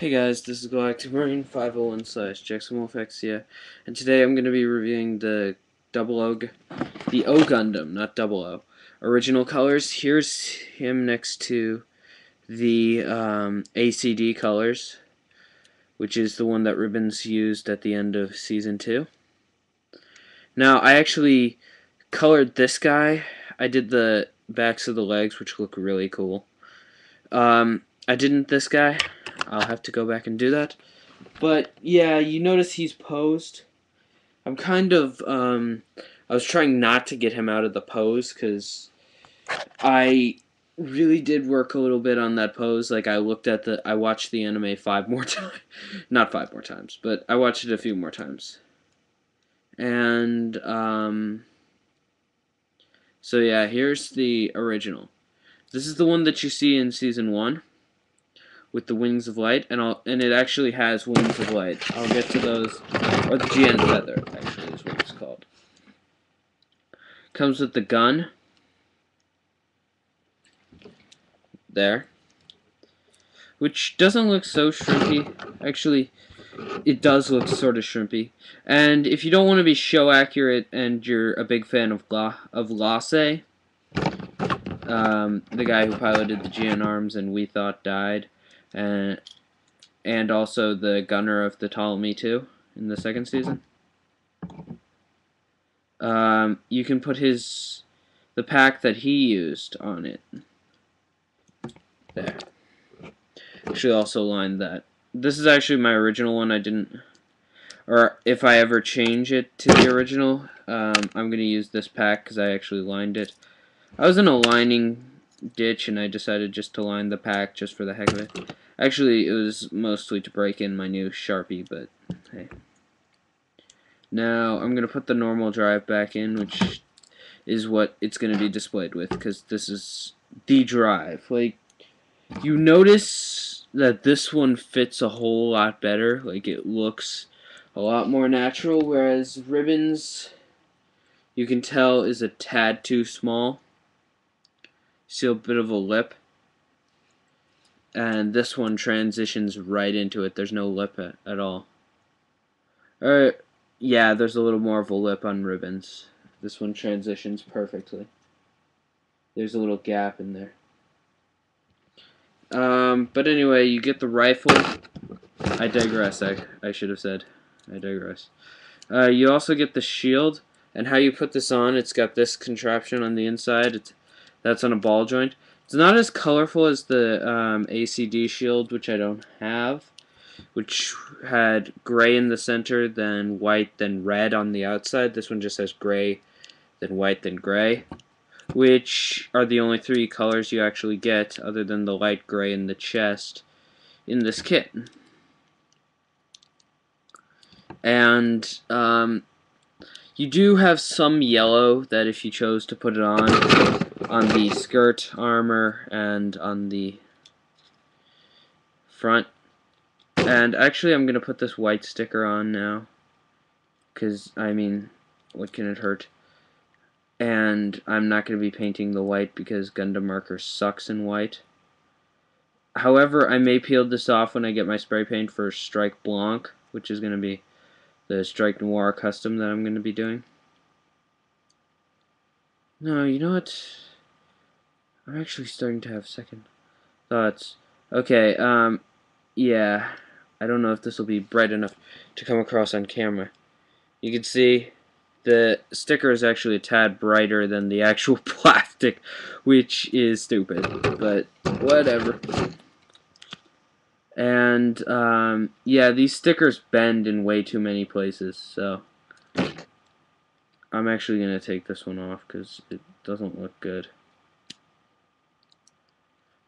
Hey guys, this is Galactic Marine 501 slash jexamwolfexia, and today I'm going to be reviewing the the O Gundam, not double O, original colors. Here's him next to the ACD colors, which is the one that Ribbons used at the end of Season 2. Now, I actually colored this guy. I did the backs of the legs, which look really cool. I didn't this guy. I'll have to go back and do that. But yeah, you notice he's posed. I'm kind of I was trying not to get him out of the pose because I really did work a little bit on that pose. Like I watched the anime 5 more times, not 5 more times, but I watched it a few more times. And so yeah, here's the original. This is the one that you see in season 1 with the wings of light, and it actually has wings of light. I'll get to those, or the GN feather actually is what it's called. Comes with the gun there, which doesn't look so shrimpy. Actually, it does look sort of shrimpy. And if you don't want to be show accurate and you're a big fan of Lasse, the guy who piloted the GN arms and we thought died, and also the gunner of the Ptolemy 2 in the second season. You can put the pack that he used on it. There. Actually also lined that. This is actually my original one. I didn't, or if I ever change it to the original, I'm going to use this pack because I actually lined it. I was in a lining ditch and I decided just to line the pack just for the heck of it. Actually, it was mostly to break in my new Sharpie, but hey. Now, I'm going to put the normal drive back in, which is what it's going to be displayed with, because this is the drive. Like, you notice that this one fits a whole lot better. Like, it looks a lot more natural, whereas Ribbons, you can tell, is a tad too small. See a bit of a lip. And this one transitions right into it. There's no lip at all. Yeah, there's a little more of a lip on Ribbons. This one transitions perfectly. There's a little gap in there. But anyway, you get the rifle. I digress, I should have said. I digress. You also get the shield, and how you put this on, it's got this contraption on the inside. That's on a ball joint. It's not as colorful as the ACD shield, which I don't have, which had gray in the center, then white, then red on the outside. This one just has gray, then white, then gray, which are the only 3 colors you actually get, other than the light gray in the chest, in this kit. And you do have some yellow that if you chose to put it on the skirt armor and on the front. And actually I'm going to put this white sticker on now, because, I mean, what can it hurt? And I'm not going to be painting the white because Gundam marker sucks in white. However, I may peel this off when I get my spray paint for Strike Blanc, which is going to be the Strike Noir custom that I'm going to be doing. No, you know what? I'm actually starting to have second thoughts. Okay, yeah. I don't know if this will be bright enough to come across on camera. You can see the sticker is actually a tad brighter than the actual plastic, which is stupid, but whatever. And, yeah, these stickers bend in way too many places, so I'm actually going to take this one off because it doesn't look good.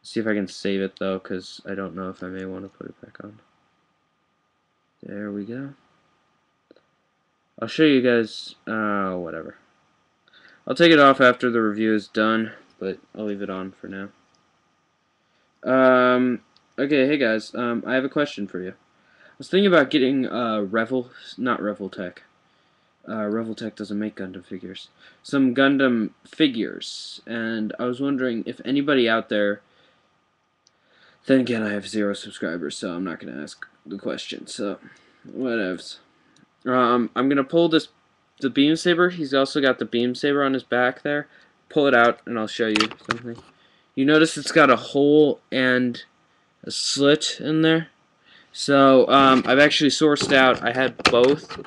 See if I can save it, though, because I don't know if I may want to put it back on. There we go. I'll show you guys, whatever. I'll take it off after the review is done, but I'll leave it on for now. Okay, hey guys, I have a question for you. I was thinking about getting, not Revoltech. Revoltech doesn't make Gundam figures. Some Gundam figures, and I was wondering if anybody out there Then again, I have 0 subscribers, so I'm not gonna ask the question. So, whatevs. I'm gonna pull the beam saber. He's also got the beam saber on his back there. Pull it out, and I'll show you something. You notice it's got a hole and a slit in there. So, I've actually sourced out. I had both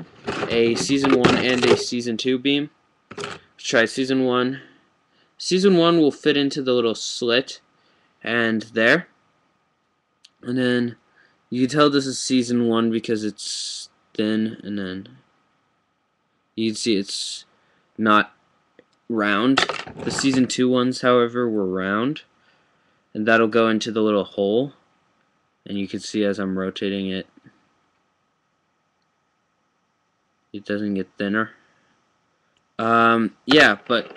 a Season 1 and a Season 2 beam. Let's try Season 1. Season 1 will fit into the little slit and there. And then you can tell this is Season 1 because it's thin, and then you can see it's not round. The Season 2 ones, however, were round. And that'll go into the little hole. And you can see as I'm rotating it, it doesn't get thinner. Yeah, but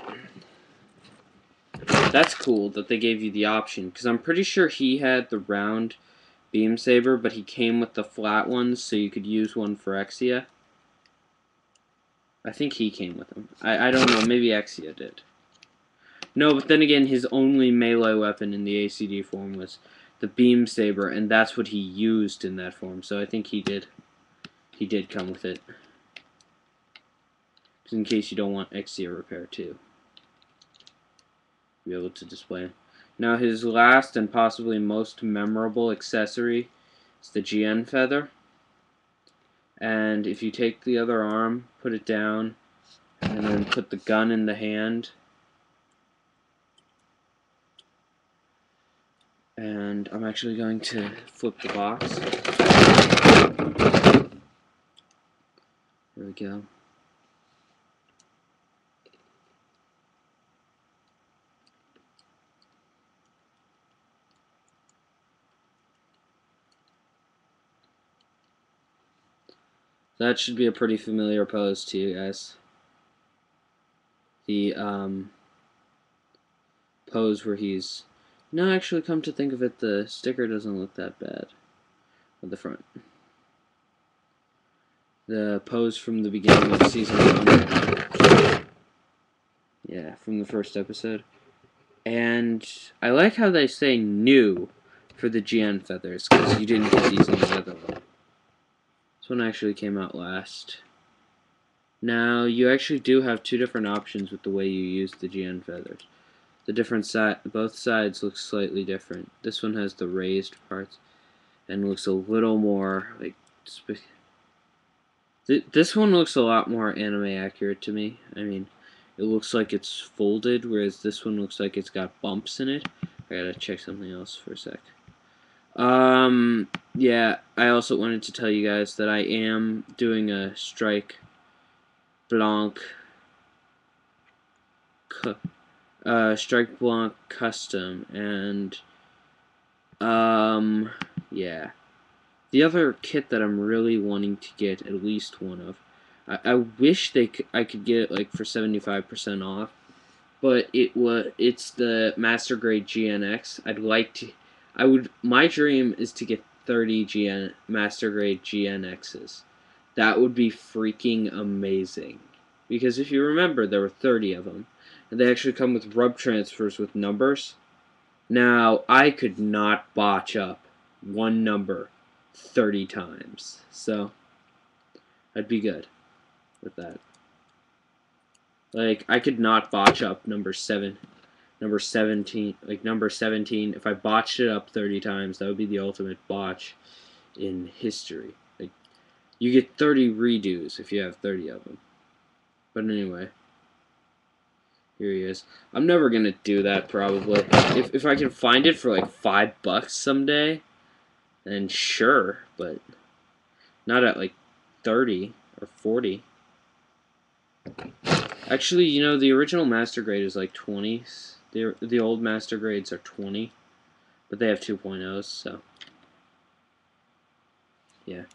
that's cool that they gave you the option, because I'm pretty sure he had the round beam saber, but he came with the flat ones, so you could use one for Exia. I think he came with them. I don't know, maybe Exia did. No, but then again, his only melee weapon in the ACD form was the beam saber, and that's what he used in that form, so I think he did come with it. Just in case you don't want Exia repair too. Be able to display him. Now his last and possibly most memorable accessory is the GN feather. And if you take the other arm, put it down, and then put the gun in the hand, and I'm actually going to flip the box. There we go. That should be a pretty familiar pose to you guys. The pose where he's... No, actually, come to think of it, the sticker doesn't look that bad at the front. The pose from the beginning of Season 1. Yeah, from the first episode. And I like how they say new for the GN feathers, because you didn't get these in the other one. This one actually came out last. Now, you actually do have two different options with the way you use the GN feathers. The different both sides look slightly different. This one has the raised parts and looks a little more like... This one looks a lot more anime accurate to me. I mean, it looks like it's folded, whereas this one looks like it's got bumps in it. I gotta check something else for a sec. Yeah, I also wanted to tell you guys that I am doing a Strike Blanc custom, and yeah. The other kit that I'm really wanting to get at least one of, I wish I could get it like for 75% off, but it's the Master Grade GNX. My dream is to get 30 Master Grade GNXs. That would be freaking amazing. Because if you remember, there were 30 of them. And they actually come with rub transfers with numbers. Now, I could not botch up one number 30 times. So, I'd be good with that. Like, I could not botch up number 17. Like, number 17, if I botched it up 30 times, that would be the ultimate botch in history. Like, you get 30 redos if you have 30 of them. But anyway, here he is. I'm never gonna do that, probably. If I can find it for like $5 someday, then sure, but not at like 30 or 40. Actually, you know, the original Master Grade is like 20. The old Master Grades are 20, but they have 2.0s, so yeah.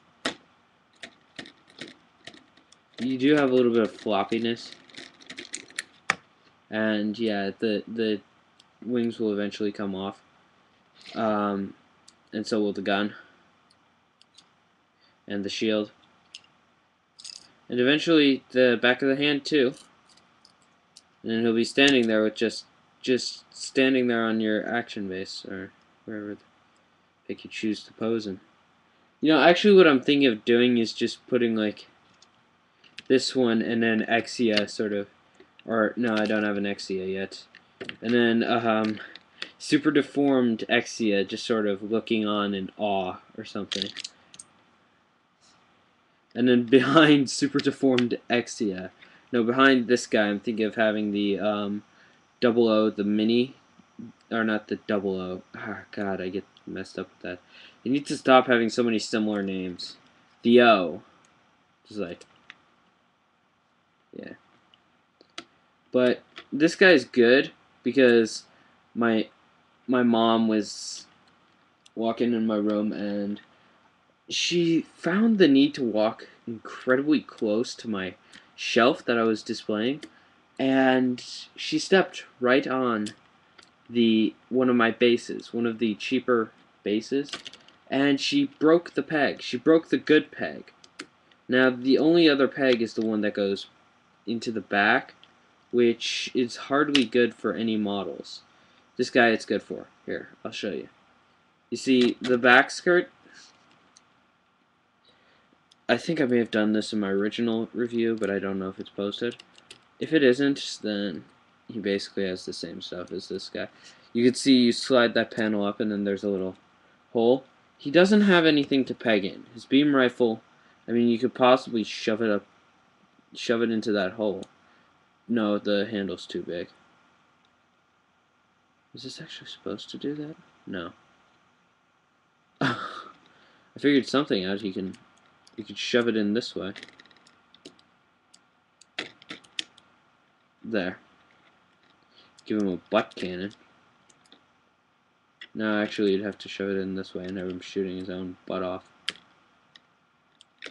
You do have a little bit of floppiness, and yeah, the wings will eventually come off, and so will the gun and the shield, and eventually the back of the hand too. And then he'll be standing there with just standing there on your action base or wherever. pick you choose to pose in. You know, actually what I'm thinking of doing is just putting like this one and then exia sort of, or no, I don't have an exia yet. And then super deformed exia just sort of looking on in awe or something. And then behind super deformed exia, no, behind this guy, I'm thinking of having the 00, the mini, or not the 00. Oh, God, I get messed up with that. You need to stop having so many similar names. The O. Just like, yeah. But this guy's good because my mom was walking in my room and she found the need to walk incredibly close to my shelf that I was displaying, and she stepped right on one of my bases, one of the cheaper bases, and she broke the peg. She broke the good peg. Now the only other peg is the one that goes into the back, which is hardly good for any models. This guy it's good for. Here, I'll show you. You see the back skirt? I think I may have done this in my original review, but I don't know if it's posted. If it isn't, then he basically has the same stuff as this guy. You can see you slide that panel up and then there's a little hole. He doesn't have anything to peg in. His beam rifle, I mean, you could possibly shove it into that hole. No, the handle's too big. Is this actually supposed to do that? No. I figured something out. You could shove it in this way. There. Give him a butt cannon. No, actually, you'd have to shove it in this way and have him shooting his own butt off.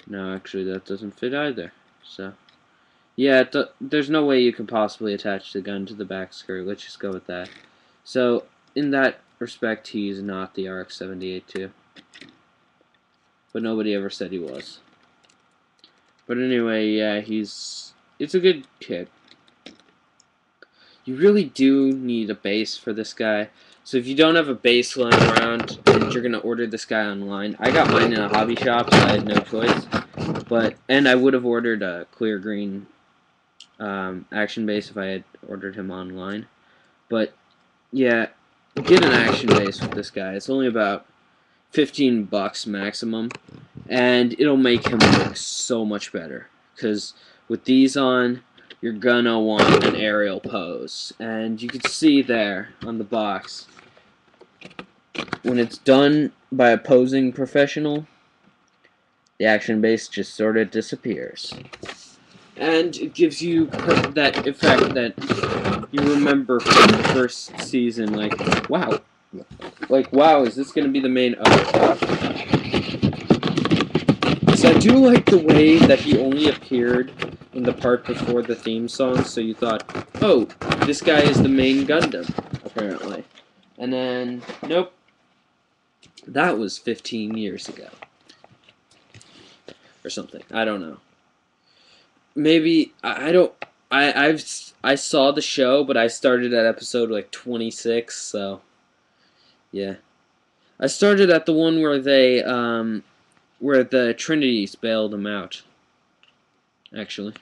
No, actually, that doesn't fit either. So, yeah, there's no way you can possibly attach the gun to the back skirt. Let's just go with that. So, in that respect, he's not the RX-78 II. But nobody ever said he was. But anyway, yeah, it's a good kit. You really do need a base for this guy. So if you don't have a base lying around and you're going to order this guy online, I got mine in a hobby shop, so I had no choice. And I would have ordered a clear green action base if I had ordered him online. But yeah, get an action base with this guy. It's only about $15 maximum, and it'll make him look so much better. Because with these on, you're gonna want an aerial pose, and you can see there on the box, when it's done by a posing professional, the action base just sort of disappears. And it gives you that effect that you remember from the first season, like, wow. Like, wow, is this going to be the main... Oh. So I do like the way that he only appeared in the part before the theme song, so you thought, oh, this guy is the main Gundam, apparently. And then, nope. That was 15 years ago. Or something. I don't know. Maybe, I saw the show, but I started at episode, like, 26, so... Yeah. I started at the one where they, where the Trinities bailed him out. Actually.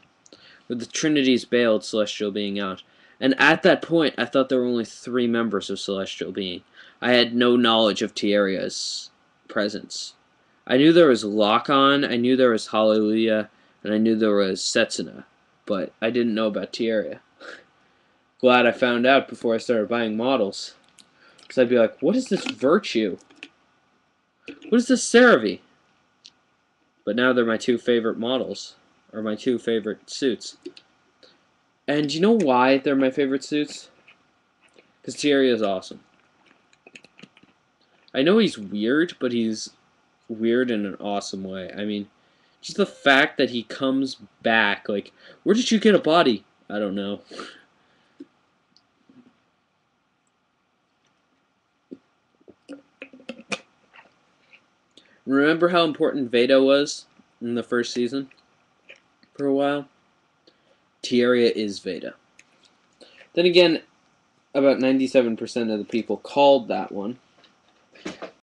Where the Trinities bailed Celestial Being out. And at that point, I thought there were only 3 members of Celestial Being. I had no knowledge of Tieria's presence. I knew there was Lock-On, I knew there was Hallelujah, and I knew there was Setsuna. But I didn't know about Tieria. Glad I found out before I started buying models. Because I'd be like, what is this Virtue? What is this Cerevi? But now they're my 2 favorite models. Or my 2 favorite suits. And you know why they're my favorite suits? Because Thierry is awesome. I know he's weird, but he's weird in an awesome way. I mean, just the fact that he comes back, like, where did you get a body? I don't know. Remember how important Veda was in the first season? For a while? Tieria is Veda. Then again, about 97% of the people called that one.